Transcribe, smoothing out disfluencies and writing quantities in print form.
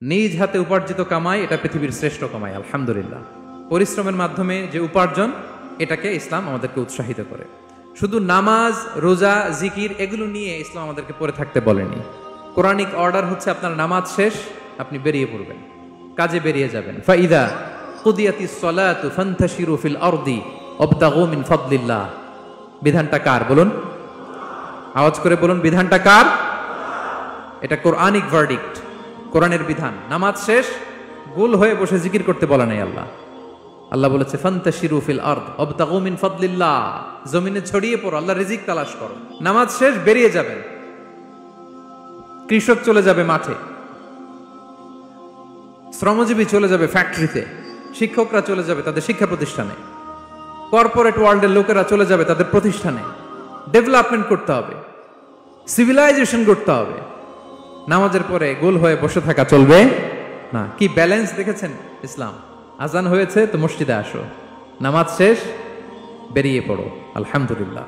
নিজ হাতে উপার্জিত কামাই এটা পৃথিবীর শ্রেষ্ঠ কামাই, আলহামদুলিল্লাহ। পরিশ্রমের মাধ্যমে যে উপার্জন, এটাকে ইসলাম আমাদেরকে উৎসাহিত করে। শুধু নামাজ, রোজা, জিকির এগুলো নিয়ে ইসলাম আমাদেরকে পড়ে থাকতে বলেনি। কোরআনিক অর্ডার হচ্ছে আপনার নামাজ শেষ, আপনি বেরিয়ে পড়বেন, কাজে বেরিয়ে যাবেন। ফাইদা কুদিয়াতিস সালাতু ফান্তাশিরু ফিল আরদি ওয়াবতাগু মিন ফাদলিল্লাহ। বিধানটা কার বলুন? আওয়াজ করে বলুন, বিধানটা কার? এটা কোরআনিক ভার্ডিক্ট, কোরআনের বিধান। নামাজ শেষ, গোল হয়ে বসে জিকির করতে বলা নাই আল্লাহ। আল্লাহ বলেছে ফান্তাশিরু ফিল আরদ ওয়াবতাগু মিন ফাদলিল্লাহ, জমিনে ছড়িয়ে পড়ো, আল্লাহর রিজিক তালাশ করো। নামাজ শেষ, বেরিয়ে যাবেন। কৃষক চলে যাবে মাঠে, শ্রমজীবী চলে যাবে ফ্যাক্টরিতে, শিক্ষকরা চলে যাবে তাদের শিক্ষা প্রতিষ্ঠানে, কর্পোরেট ওয়ার্ল্ডের লোকেরা চলে যাবে তাদের প্রতিষ্ঠানে। ডেভেলপমেন্ট করতে হবে, সিভিলাইজেশন করতে হবে। নামাজের পরে গোল হয়ে বসে থাকা চলবে না। কি ব্যালেন্স দেখেছেন ইসলাম? আজান হয়েছে তো মসজিদে আসো, নামাজ শেষ বেরিয়ে পড়ো, আলহামদুলিল্লাহ।